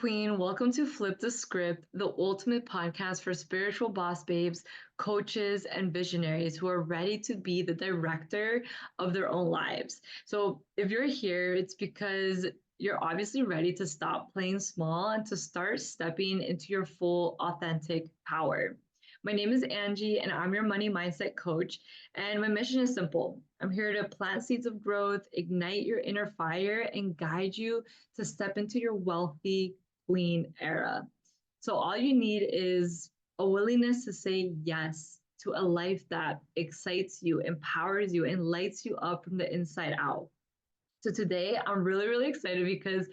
Queen. Welcome to Flip the Script, the ultimate podcast for spiritual boss babes, coaches, and visionaries who are ready to be the director of their own lives. So, if you're here, it's because you're obviously ready to stop playing small and to start stepping into your full, authentic power. My name is Angie, and I'm your money mindset coach. And my mission is simple. I'm here to plant seeds of growth, ignite your inner fire, and guide you to step into your wealthy, queen era. So all you need is a willingness to say yes to a life that excites you, empowers you, and lights you up from the inside out. So today I'm really, really excited because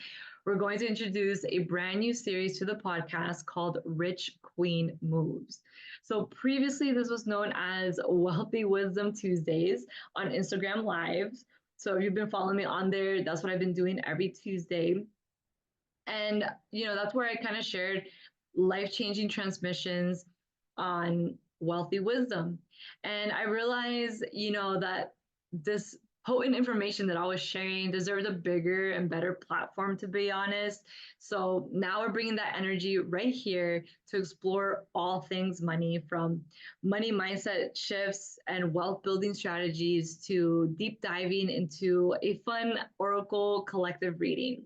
we're going to introduce a brand new series to the podcast called Rich Queen Moves. So previously, this was known as Wealthy Wisdom Tuesdays on Instagram Lives. So if you've been following me on there, that's what I've been doing every Tuesday. And, that's where I kind of shared life changing transmissions on wealthy wisdom. And I realized, that this potent information that I was sharing deserves a bigger and better platform, to be honest. So now we're bringing that energy right here to explore all things money, from money mindset shifts and wealth building strategies to deep diving into a fun Oracle collective reading.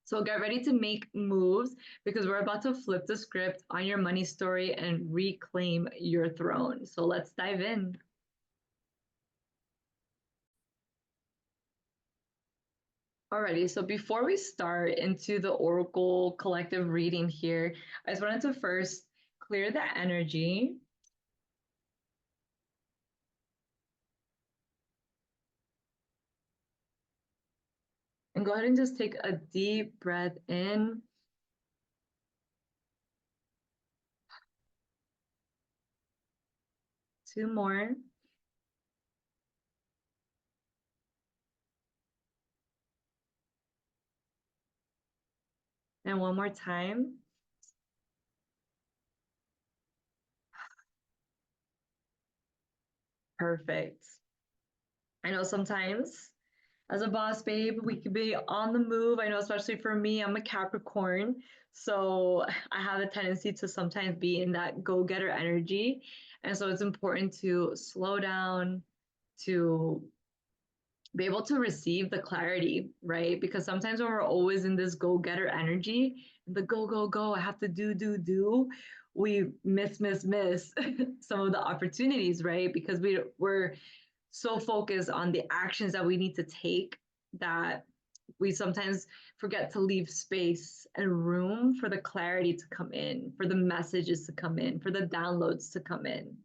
So get ready to make moves because we're about to flip the script on your money story and reclaim your throne. So let's dive in. Alrighty, so before we start into the Oracle collective reading here, I just wanted to first clear the energy. And go ahead and just take a deep breath in. Two more. And one more time. Perfect. I know sometimes as a boss babe, we could be on the move. I know, especially for me, I'm a Capricorn. So I have a tendency to sometimes be in that go getter energy. And so it's important to slow down, to be able to receive the clarity, right? Because sometimes when we're always in this go getter energy, the go, go, go, I have to do, we miss some of the opportunities, right? Because we're so focused on the actions that we need to take that we sometimes forget to leave space and room for the clarity to come in, for the messages to come in, for the downloads to come in.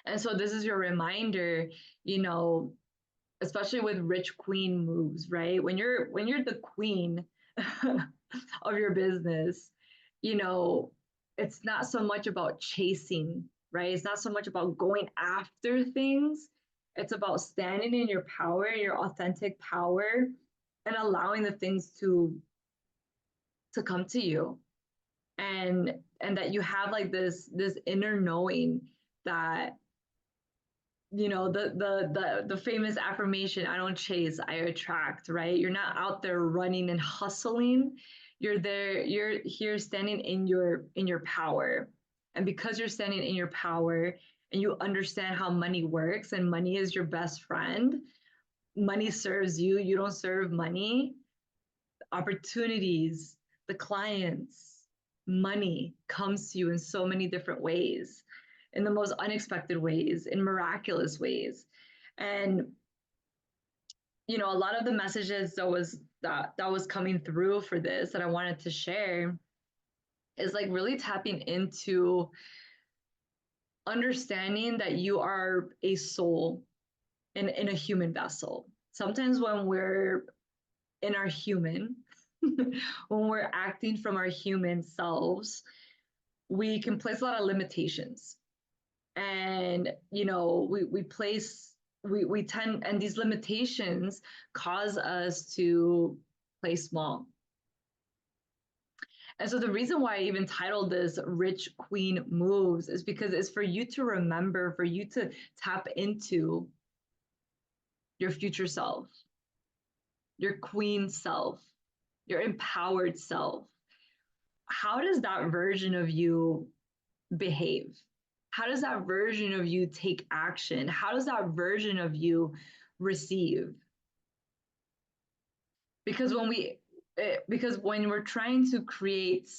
And so this is your reminder, you know, especially with rich queen moves, right? When you're the queen of your business, you know, it's not so much about chasing, right? It's not so much about going after things. It's about standing in your power, your authentic power, and allowing the things to come to you. And that you have like this inner knowing that the famous affirmation, I don't chase, I attract, right? You're not out there running and hustling. You're here standing in your power. And because you're standing in your power and you understand how money works and money is your best friend, money serves you, you don't serve money. Opportunities, the clients, money comes to you in so many different ways, in the most unexpected ways, in miraculous ways. And a lot of the messages that was coming through for this that I wanted to share is like really tapping into understanding that you are a soul in a human vessel. Sometimes when we're in our human, when we're acting from our human selves, we can place a lot of limitations. And, we place, we tend, and these limitations cause us to play small. And so the reason why I even titled this Rich Queen Moves is because it's for you to remember, for you to tap into your future self, your queen self, your empowered self, how does that version of you behave? How does that version of you take action? How does that version of you receive? Because when we're trying to create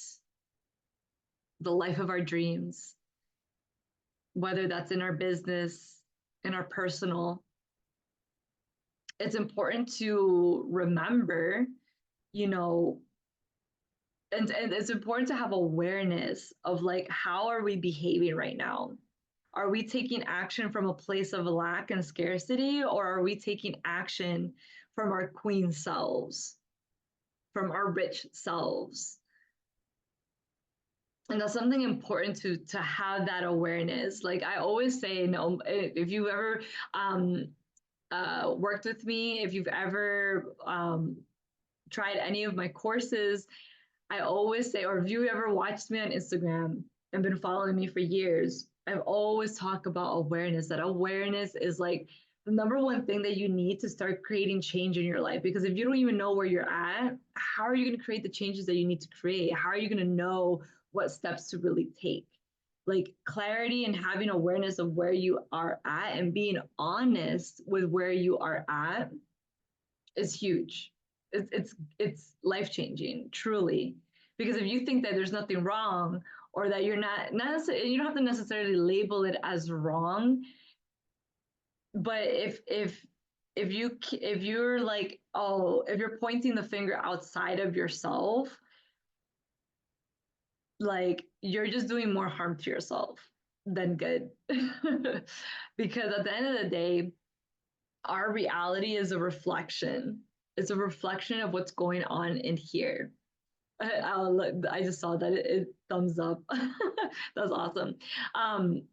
the life of our dreams, whether that's in our business, in our personal, it's important to remember, you know, and it's important to have awareness of like, how are we behaving right now? Are we taking action from a place of lack and scarcity, or are we taking action from our queen selves, from our rich selves? And that's something important to have that awareness. Like I always say, no, if you've ever worked with me, if you've ever tried any of my courses, I always say, or if you ever watched me on Instagram and been following me for years, I've always talked about awareness. That awareness is like the number one thing that you need to start creating change in your life. Because if you don't even know where you're at, how are you going to create the changes that you need to create? How are you going to know what steps to really take? Like clarity and having awareness of where you are at and being honest with where you are at is huge. It's life changing, truly. Because if you think that there's nothing wrong, or that you're not necessarily, you don't have to necessarily label it as wrong, but if you're like, oh, if you're pointing the finger outside of yourself, like you're just doing more harm to yourself than good. Because at the end of the day, our reality is a reflection. It's a reflection of what's going on in here. I just saw that it thumbs up. That's awesome.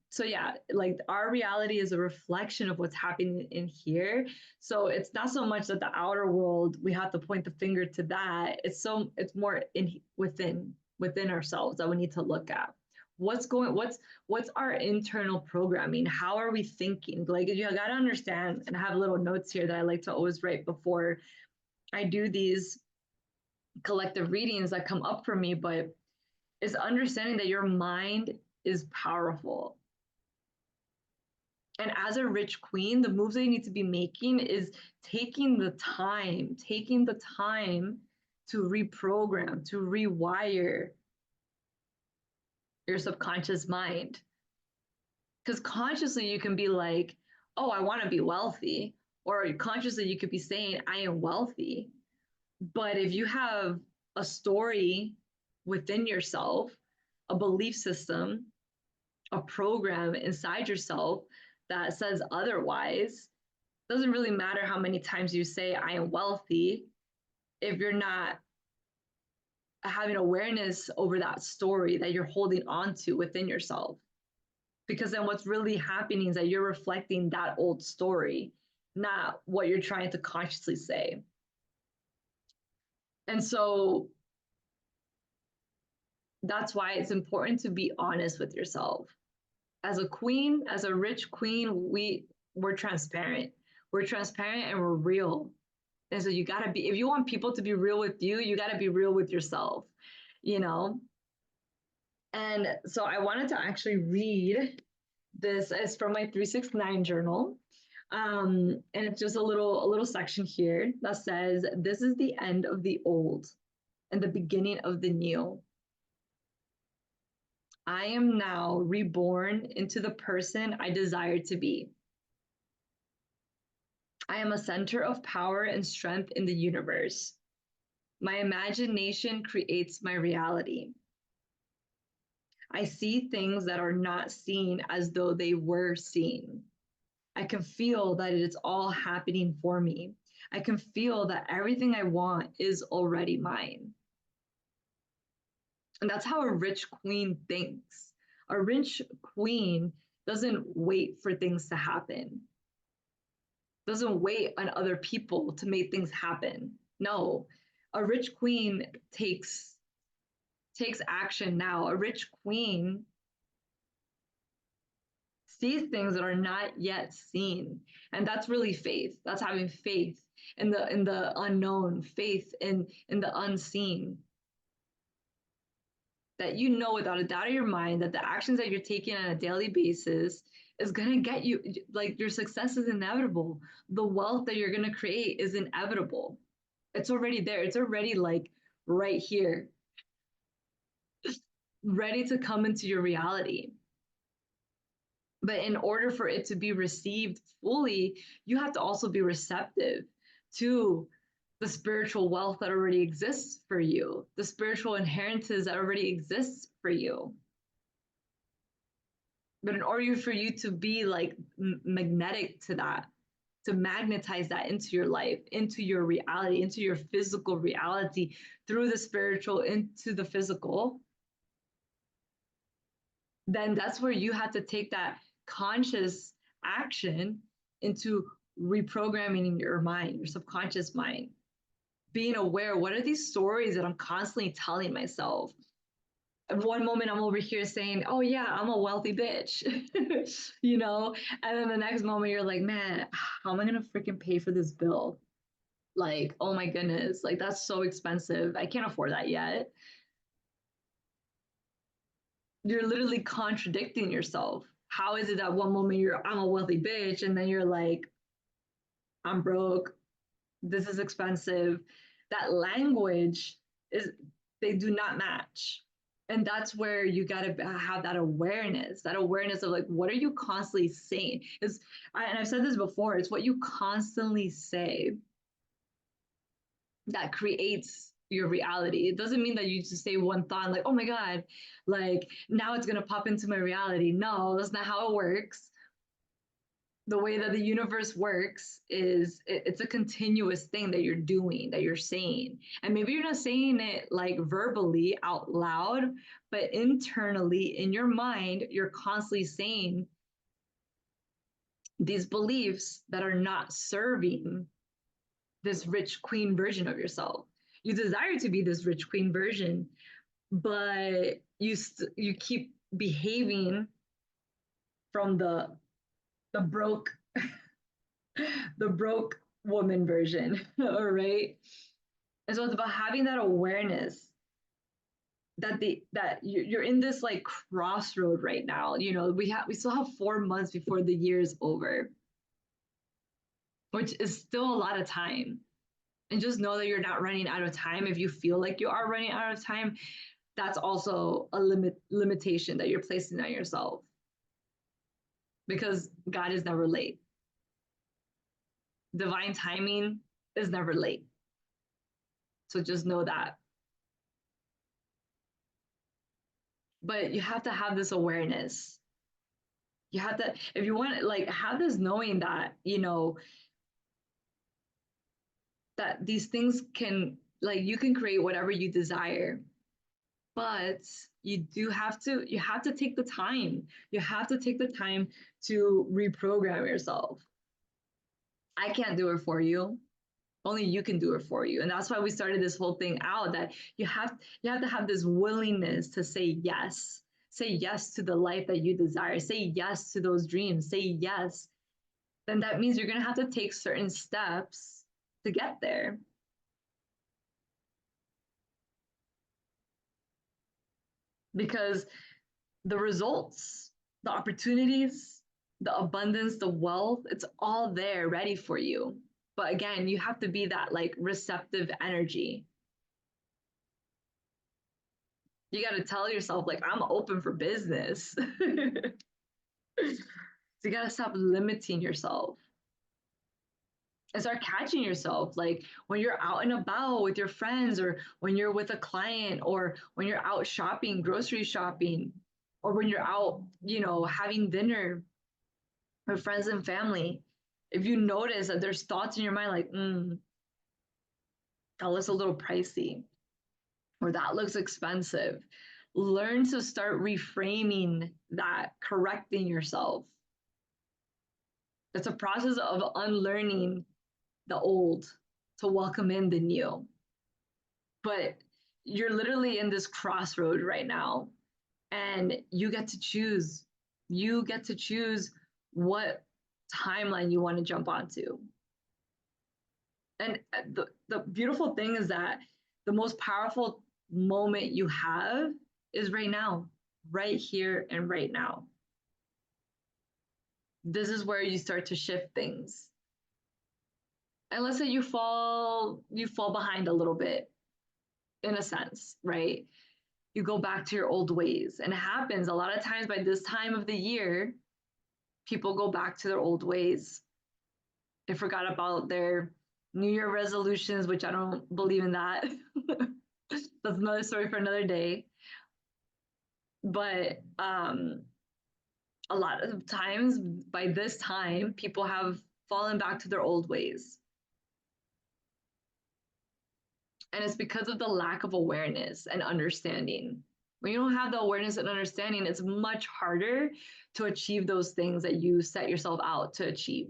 So yeah, like our reality is a reflection of what's happening in here. So it's not so much that the outer world, we have to point the finger to that. It's more within ourselves that we need to look at. What's our internal programming? How are we thinking? Like you got to understand, and I have little notes here that I like to always write before I do these collective readings that come up for me, but it's understanding that your mind is powerful. And as a rich queen, the moves that you need to be making is taking the time to reprogram, to rewire your subconscious mind. Because consciously you can be like, oh, I want to be wealthy. Or consciously you could be saying, I am wealthy. But if you have a story within yourself, a belief system, a program inside yourself that says otherwise, doesn't really matter how many times you say, I am wealthy, if you're not having awareness over that story that you're holding on to within yourself. Because then what's really happening is that you're reflecting that old story, not what you're trying to consciously say. And so that's why it's important to be honest with yourself. As a queen, as a rich queen, we're transparent. We're transparent and we're real. And so you gotta be, if you want people to be real with you, you gotta be real with yourself, you know? And so I wanted to actually read this. It's from my 369 journal. And it's just a little section here that says, this is the end of the old and the beginning of the new. I am now reborn into the person I desire to be. I am a center of power and strength in the universe. My imagination creates my reality. I see things that are not seen as though they were seen. I can feel that it is all happening for me. I can feel that everything I want is already mine. And that's how a rich queen thinks. A rich queen doesn't wait for things to happen, doesn't wait on other people to make things happen. No, a rich queen takes action now. A rich queen see things that are not yet seen. And that's really faith. That's having faith in the unknown, faith in the unseen. That you know without a doubt in your mind that the actions that you're taking on a daily basis is going to get you, like, your success is inevitable. The wealth that you're going to create is inevitable. It's already there. It's already like right here, ready to come into your reality. But in order for it to be received fully, you have to also be receptive to the spiritual wealth that already exists for you, the spiritual inheritance that already exists for you. But in order for you to be like magnetic to that, to magnetize that into your life, into your reality, into your physical reality, through the spiritual into the physical, then that's where you have to take that conscious action into reprogramming your mind, your subconscious mind, being aware, what are these stories that I'm constantly telling myself? And one moment I'm over here saying, oh yeah, I'm a wealthy bitch, you know? And then the next moment you're like, man, how am I gonna freaking pay for this bill? Like, oh my goodness, like that's so expensive. I can't afford that yet. You're literally contradicting yourself. How is it that one moment I'm a wealthy bitch, and then you're like, I'm broke, this is expensive? That language is, they do not match. And that's where you got to have that awareness of like, what are you constantly saying? And I've said this before, it's what you constantly say that creates your reality. It doesn't mean that you just say one thought like, oh my God, like now it's going to pop into my reality. No, that's not how it works. The way that the universe works is it's a continuous thing that you're doing, that you're saying. And maybe you're not saying it like verbally out loud, but internally in your mind, you're constantly saying these beliefs that are not serving this rich queen version of yourself. You desire to be this rich queen version, but you keep behaving from the broke the broke woman version, all right? And so it's about having that awareness that you're in this like crossroad right now. You know, we still have 4 months before the year is over, which is still a lot of time. And just know that you're not running out of time. If you feel like you are running out of time, that's also a limitation that you're placing on yourself, because God is never late. Divine timing is never late. So just know that. But you have to have this awareness. You have to, if you want to like have this knowing that, you know, that these things can, like, you can create whatever you desire, but you have to take the time. You have to take the time to reprogram yourself. I can't do it for you. Only you can do it for you. And that's why we started this whole thing out, that you have to have this willingness to say yes. Say yes to the life that you desire. Say yes to those dreams. Say yes. Then that means you're going to have to take certain steps to get there. Because the results, the opportunities, the abundance, the wealth, it's all there ready for you. But again, you have to be that like receptive energy. You got to tell yourself, like, I'm open for business. So you got to stop limiting yourself and start catching yourself. Like when you're out and about with your friends, or when you're with a client, or when you're out shopping, grocery shopping, or when you're out, you know, having dinner with friends and family. If you notice that there's thoughts in your mind like, that looks a little pricey, or that looks expensive, learn to start reframing that, correcting yourself. It's a process of unlearning the old to welcome in the new. But you're literally in this crossroad right now, and you get to choose You get to choose what timeline you want to jump onto. And the beautiful thing is that the most powerful moment you have is right now, right here and right now. This is where you start to shift things. And let's say you fall behind a little bit in a sense, right? You go back to your old ways. And it happens a lot of times by this time of the year, people go back to their old ways. They forgot about their New Year resolutions, which I don't believe in that. That's another story for another day. But a lot of times by this time, people have fallen back to their old ways. And it's because of the lack of awareness and understanding. When you don't have the awareness and understanding, it's much harder to achieve those things that you set yourself out to achieve.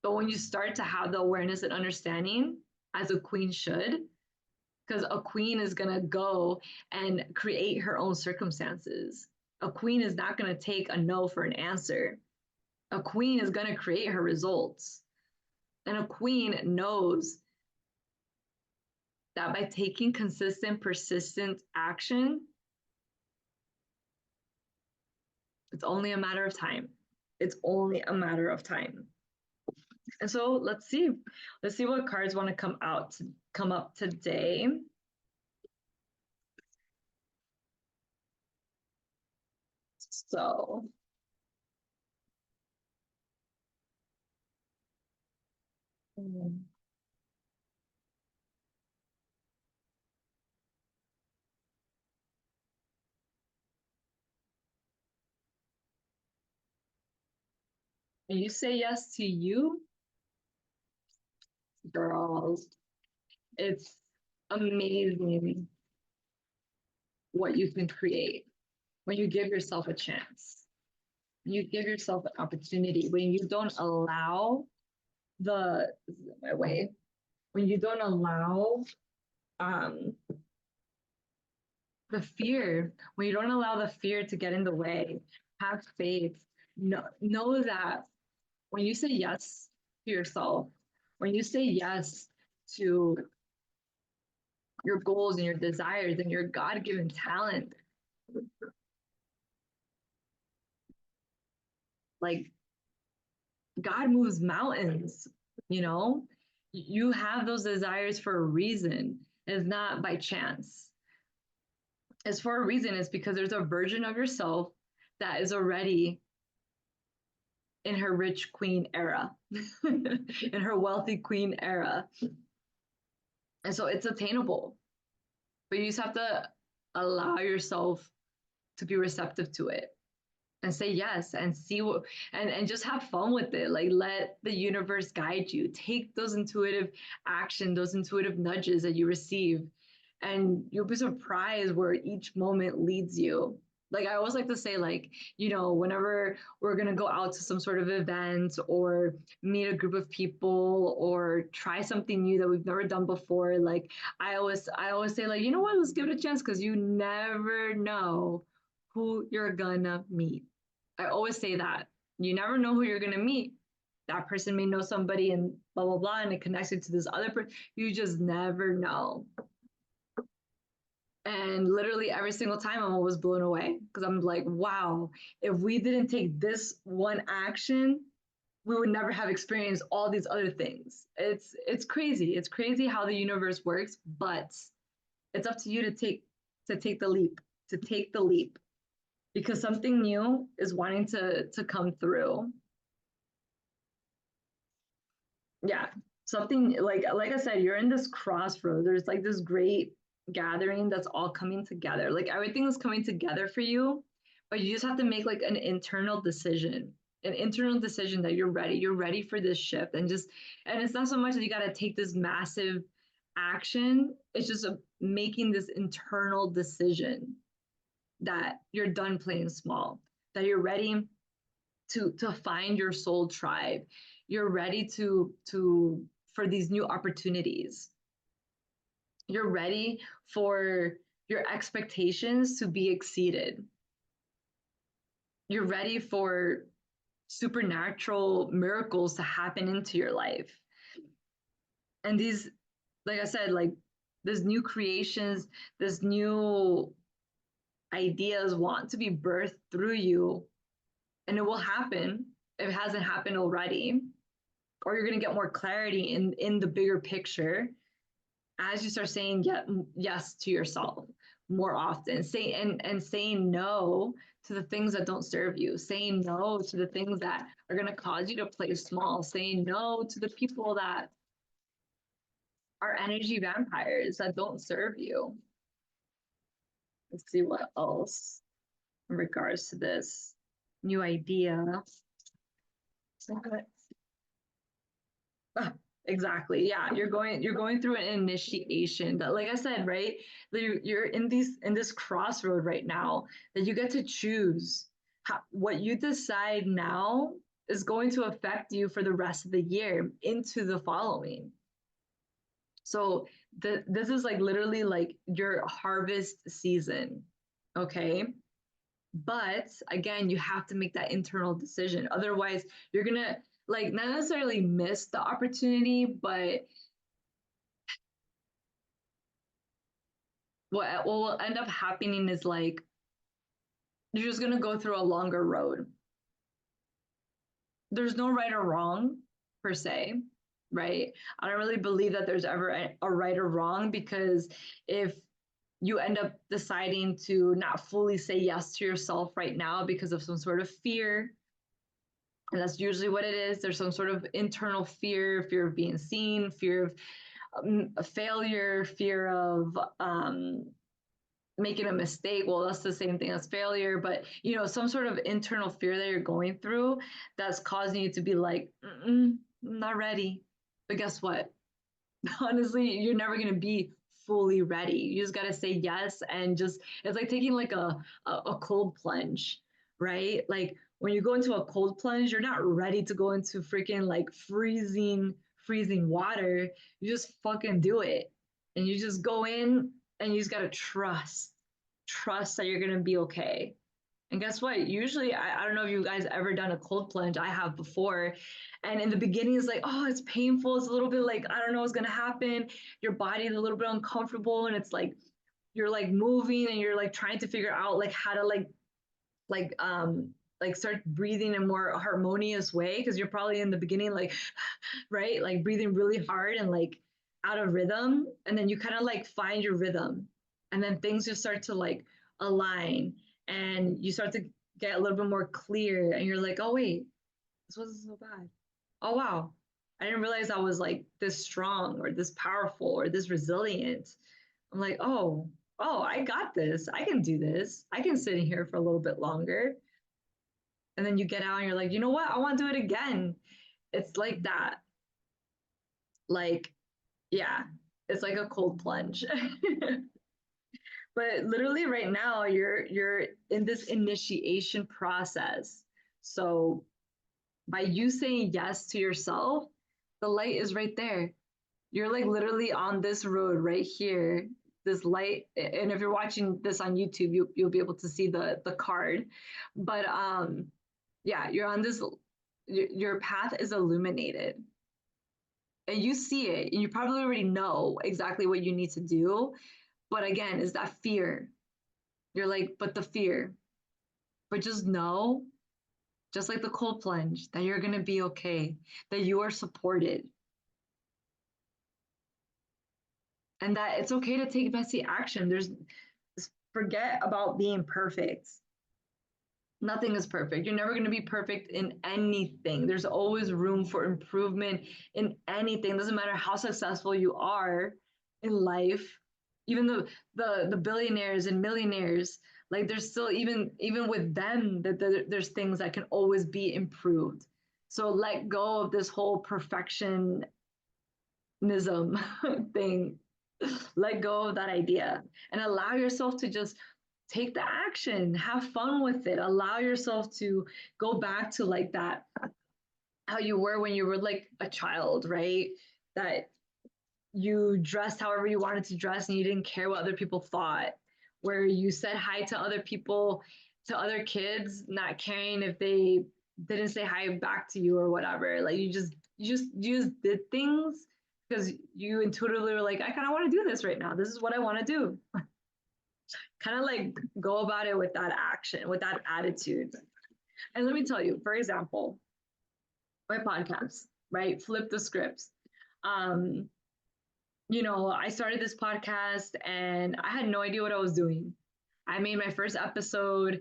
But when you start to have the awareness and understanding, as a queen should, because a queen is going to go and create her own circumstances. A queen is not going to take a no for an answer. A queen is going to create her results. And a queen knows that by taking consistent, persistent action, it's only a matter of time. It's only a matter of time. And so let's see what cards want to come up today. So you say yes to you, girls. It's amazing what you can create when you give yourself a chance. You give yourself an opportunity when you don't allow my way, when you don't allow um, the fear, when you don't allow the fear to get in the way, have faith. Know that when you say yes to yourself, when you say yes to your goals and your desires and your God-given talent, like God moves mountains, you know? You have those desires for a reason. It's not by chance. It's for a reason. It's because there's a version of yourself that is already in her rich queen era, in her wealthy queen era. And so it's attainable. But you just have to allow yourself to be receptive to it and say yes and see what and just have fun with it. Like let the universe guide you. Take those intuitive action, those intuitive nudges that you receive, and you'll be surprised where each moment leads you. Like I always like to say, like, whenever we're gonna go out to some sort of event or meet a group of people or try something new that we've never done before, like I always say, like, you know what, let's give it a chance because you never know who you're gonna meet. I always say that. You never know who you're going to meet. That person may know somebody and blah, blah, blah, and it connects you to this other person. You just never know. And literally every single time I'm always blown away because I'm like, wow, if we didn't take this one action, we would never have experienced all these other things. It's crazy. It's crazy how the universe works, but it's up to you to take the leap, to take the leap because something new is wanting to come through. Yeah, something like I said, you're in this crossroad. There's like this great gathering that's all coming together. Like everything is coming together for you, but you just have to make like an internal decision that you're ready. You're ready for this shift, and it's not so much that you got to take this massive action. It's just making this internal decision that you're done playing small, that you're ready to find your soul tribe. You're ready to for these new opportunities. You're ready for your expectations to be exceeded. you're ready for supernatural miracles to happen into your life. And these, like I said, like there's new creations, there's new ideas want to be birthed through you, and it will happen if it hasn't happened already. Or you're going to get more clarity in the bigger picture as you start saying yes to yourself more often, and saying no to the things that don't serve you, saying no to the things that are going to cause you to play small, saying no to the people that are energy vampires that don't serve you. Let's see what else in regards to this new idea. Exactly. Yeah, you're going through an initiation. That, like I said, right? You're in this crossroad right now that you get to choose. What you decide now is going to affect you for the rest of the year into the following. So this is like literally like your harvest season. Okay. But again, you have to make that internal decision. Otherwise, you're gonna like not necessarily miss the opportunity, but what will end up happening is like you're just gonna go through a longer road. There's no right or wrong per se, right? I don't really believe that there's ever a right or wrong, because if you end up deciding to not fully say yes to yourself right now because of some sort of fear, and that's usually what it is. There's some sort of internal fear of being seen, fear of failure, fear of making a mistake. Well, that's the same thing as failure, but some sort of internal fear that you're going through that's causing you to be like, not ready. But guess what? Honestly, you're never going to be fully ready. You just got to say yes. And just, it's like taking like a cold plunge, right? Like when you go into a cold plunge, you're not ready to go into freaking like freezing water. You just fucking do it. And you just go in and you just got to trust that you're going to be okay. And guess what? Usually, I don't know if you guys ever done a cold plunge. I have before. And in the beginning, it's like, oh, it's painful. It's a little bit like, I don't know what's going to happen. Your body's a little bit uncomfortable. And it's like, you're like moving and you're like trying to figure out like how to like, start breathing in a more harmonious way. Cause you're probably in the beginning, like, right? Like breathing really hard and like out of rhythm. And then you kind of like find your rhythm. And then things just start to like align, and you start to get a little bit more clear, and you're like, oh wait, this wasn't so bad. Oh wow, I didn't realize I was like this strong or this powerful or this resilient. I'm like, oh, I got this. I can do this. I can sit in here for a little bit longer. And then you get out and you're like, you know what, I want to do it again. It's like that. Like, yeah, it's like a cold plunge. But literally right now you're in this initiation process. So by you saying yes to yourself, the light is right there. You're like literally on this road right here, this light. And if you're watching this on YouTube, you'll be able to see the card. But yeah, you're on this, your path is illuminated, and you see it, and you probably already know exactly what you need to do. But again, is that fear. You're like, but the fear. But just know, just like the cold plunge, that you're going to be okay, that you are supported, and that it's okay to take messy action. Forget about being perfect. Nothing is perfect. You're never going to be perfect in anything. There's always room for improvement in anything. Doesn't matter how successful you are in life. Even the billionaires and millionaires, like there's still, even with them, that there's things that can always be improved. So let go of this whole perfectionism thing. Let go of that idea and allow yourself to just take the action, have fun with it, allow yourself to go back to like that, how you were when you were like a child, right? That you dressed however you wanted to dress and you didn't care what other people thought, where you said hi to other people to other kids, not caring if they didn't say hi back to you or whatever. Like you just did things because you intuitively were like, I kind of want to do this right now. This is what I want to do. Kind of like go about it with that action, with that attitude. And let me tell you, for example, my podcast, right? Flip the scripts. Um, I started this podcast and I had no idea what I was doing. I made my first episode.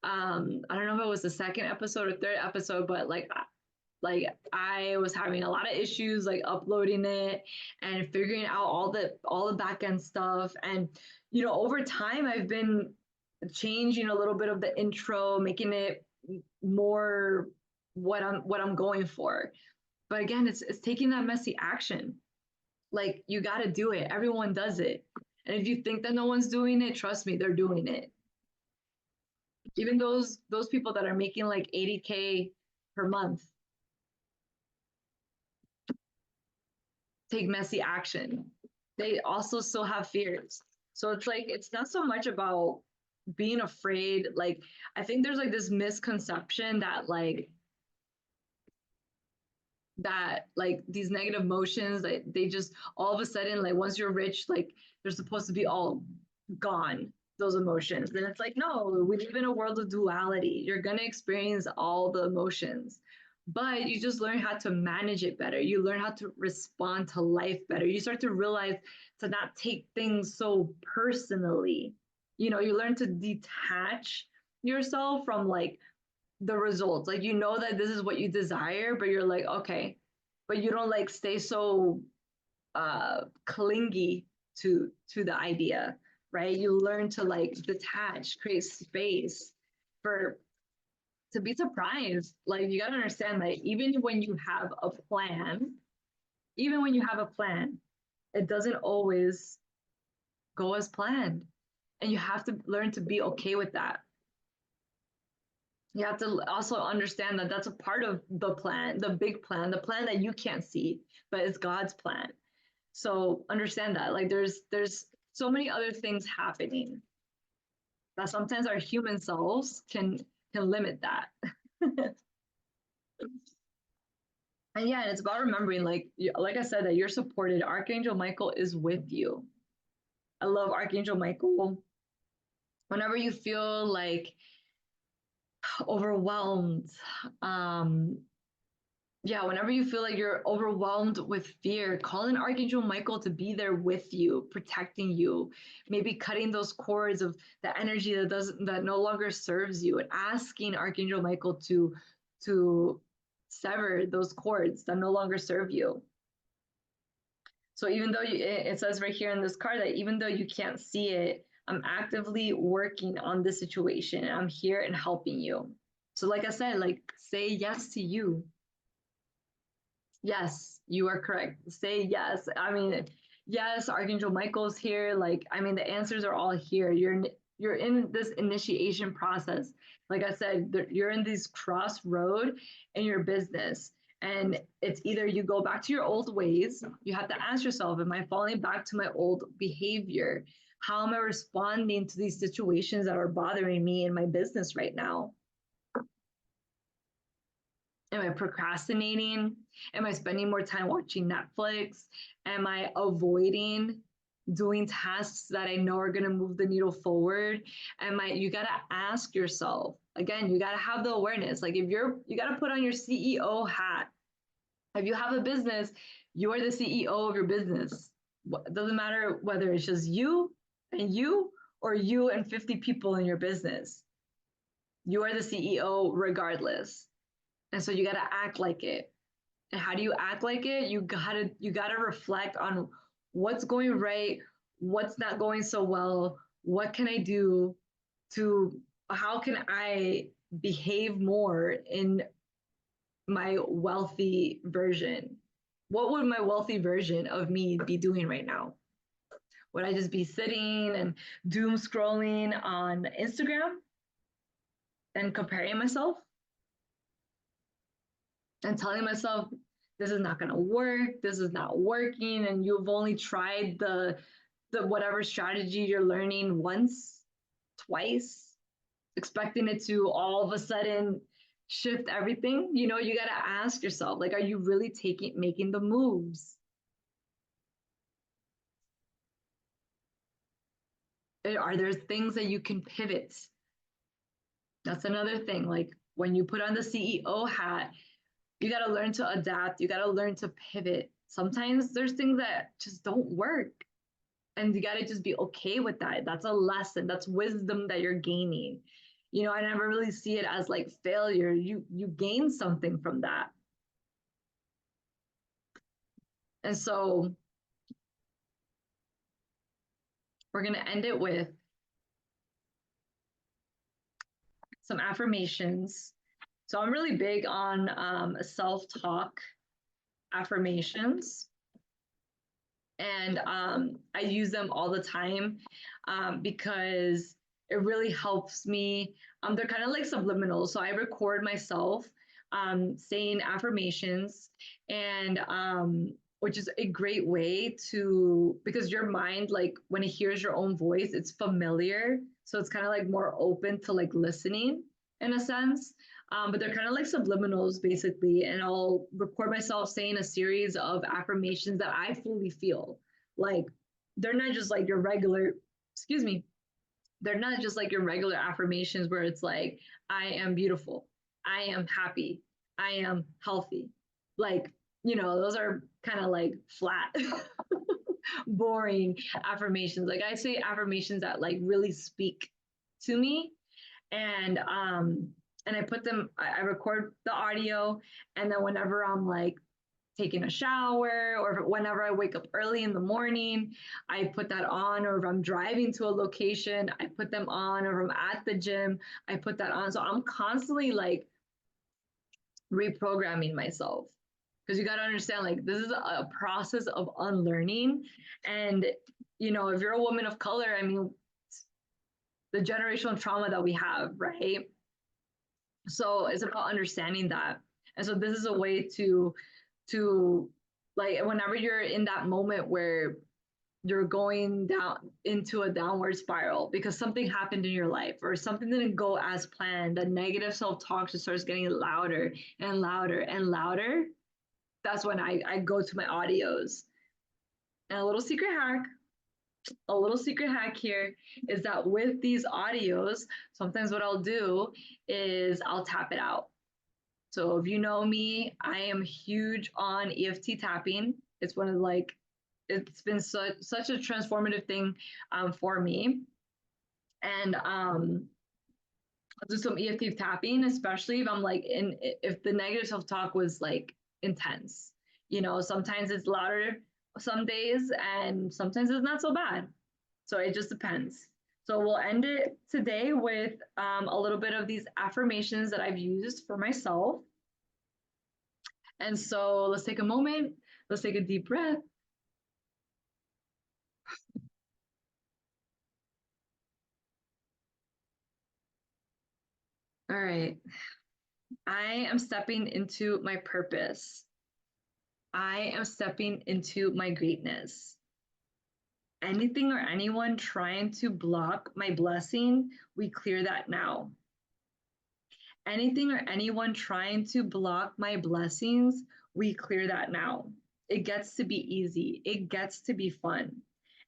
I don't know if it was the second episode or third episode, but like I was having a lot of issues like uploading it and figuring out all the back end stuff. And over time I've been changing a little bit of the intro, making it more what I'm going for. But again, it's taking that messy action. Like you got to do it. Everyone does it. And if you think that no one's doing it, trust me, they're doing it. Even those people that are making like 80K per month take messy action. They also still have fears. So it's like it's not so much about being afraid. Like I think there's like this misconception that these negative emotions, like they just all of a sudden, like once you're rich, like they're supposed to be all gone, those emotions. And it's like, no, we live in a world of duality. You're gonna experience all the emotions, but you just learn how to manage it better. You learn how to respond to life better. You start to realize to not take things so personally. You learn to detach yourself from like the results. Like that this is what you desire, but you're like, okay, but you don't like stay so clingy to the idea, right? You learn to like detach, create space for to be surprised. Like you gotta understand that even when you have a plan, even when you have a plan, it doesn't always go as planned. And you have to learn to be okay with that. You have to also understand that that's a part of the plan, the big plan, the plan that you can't see, but it's God's plan. So understand that. Like there's so many other things happening that sometimes our human selves can limit that. And yeah, it's about remembering, like I said, that you're supported. Archangel Michael is with you. I love Archangel Michael. Whenever you feel like overwhelmed, um, yeah, whenever you feel like you're overwhelmed with fear, call in Archangel Michael to be there with you, protecting you, maybe cutting those cords of the energy that no longer serves you, and asking Archangel Michael to sever those cords that no longer serve you. So even though it says right here in this card that even though you can't see it, I'm actively working on this situation. I'm here and helping you. So like I said, like say yes to you. Yes, you are correct. Say yes. I mean, yes, Archangel Michael's here. Like, I mean, the answers are all here. You're in this initiation process. Like I said, you're in this crossroad in your business. And it's either you go back to your old ways, you have to ask yourself, am I falling back to my old behavior? How am I responding to these situations that are bothering me in my business right now? Am I procrastinating? Am I spending more time watching Netflix? Am I avoiding doing tasks that I know are going to move the needle forward? You got to ask yourself. Again, you got to have the awareness. Like if you got to put on your CEO hat. If you have a business, you are the CEO of your business. It doesn't matter whether it's just you or you and 50 people in your business. You are the CEO regardless. And so you got to act like it. And how do you act like it? You got to reflect on what's going right, what's not going so well, what can I do to how can I behave more in my wealthy version? What would my wealthy version of me be doing right now? Would I just be sitting and doom scrolling on Instagram and comparing myself and telling myself this is not going to work, this is not working, and you've only tried the whatever strategy you're learning once, twice, expecting it to all of a sudden shift everything. You know, you got to ask yourself, like, are you really making the moves? Are there things that you can pivot? That's another thing. Like when you put on the CEO hat, you got to learn to adapt. You got to learn to pivot. Sometimes there's things that just don't work. And you got to just be okay with that. That's a lesson. That's wisdom that you're gaining. You know, I never really see it as like failure. You gain something from that. And so we're going to end it with some affirmations. So I'm really big on self-talk affirmations. And I use them all the time because it really helps me. They're kind of like subliminal. So I record myself saying affirmations, and which is a great way to, because your mind, like when it hears your own voice, it's familiar. So it's kind of like more open to like listening in a sense. But they're kind of like subliminals basically. And I'll record myself saying a series of affirmations that I fully feel. Like they're not just like your regular, excuse me, they're not just like your regular affirmations where it's like, I am beautiful, I am happy, I am healthy. Like, you know, those are kind of like flat, boring affirmations. Like I say affirmations that like really speak to me, and I put them, I record the audio, and then whenever I'm like taking a shower or whenever I wake up early in the morning, I put that on, or if I'm driving to a location, I put them on, or if I'm at the gym, I put that on. So I'm constantly like reprogramming myself, because you got to understand, like, this is a process of unlearning. And you know, if you're a woman of color, I mean, the generational trauma that we have, right? So it's about understanding that. And so this is a way to like, whenever you're in that moment where you're going down into a downward spiral because something happened in your life or something didn't go as planned, the negative self-talk just starts getting louder and louder and louder. That's when I go to my audios. And a little secret hack here is that with these audios, sometimes what I'll do is I'll tap it out. So if you know me, I am huge on EFT tapping. It's one of like, it's been such a transformative thing for me. And I'll do some EFT tapping, especially if I'm like if the negative self-talk was like intense. You know, sometimes it's louder some days and sometimes it's not so bad. So it just depends. So we'll end it today with a little bit of these affirmations that I've used for myself. And so let's take a moment. Let's take a deep breath. All right. I am stepping into my purpose. I am stepping into my greatness. Anything or anyone trying to block my blessing, we clear that now. Anything or anyone trying to block my blessings, we clear that now. It gets to be easy. It gets to be fun.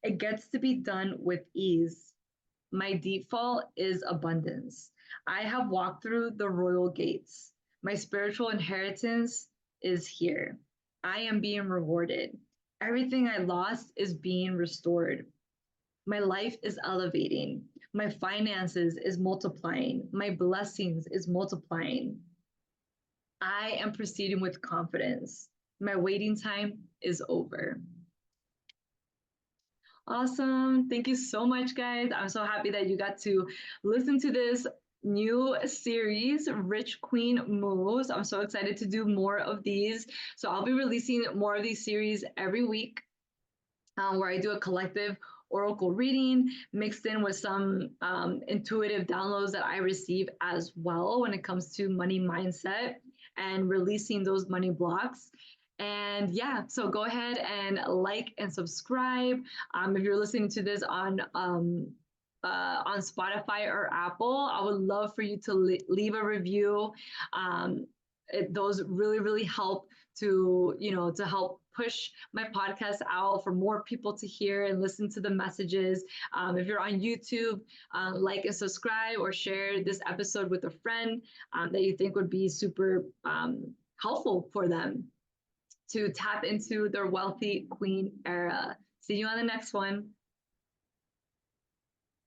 It gets to be done with ease. My default is abundance. I have walked through the royal gates. My spiritual inheritance is here. I am being rewarded. Everything I lost is being restored. My life is elevating. My finances is multiplying. My blessings is multiplying. I am proceeding with confidence. My waiting time is over. Awesome. Thank you so much, guys. I'm so happy that you got to listen to this new series, Rich Queen Moves. I'm so excited to do more of these. So I'll be releasing more of these series every week, where I do a collective oracle reading mixed in with some intuitive downloads that I receive as well when it comes to money mindset and releasing those money blocks. And yeah, so go ahead and like and subscribe. If you're listening to this on on Spotify or Apple, I would love for you to leave a review. Those really, really help to, to help push my podcast out for more people to hear and listen to the messages. If you're on YouTube, like and subscribe or share this episode with a friend that you think would be super helpful for them to tap into their wealthy queen era. See you on the next one.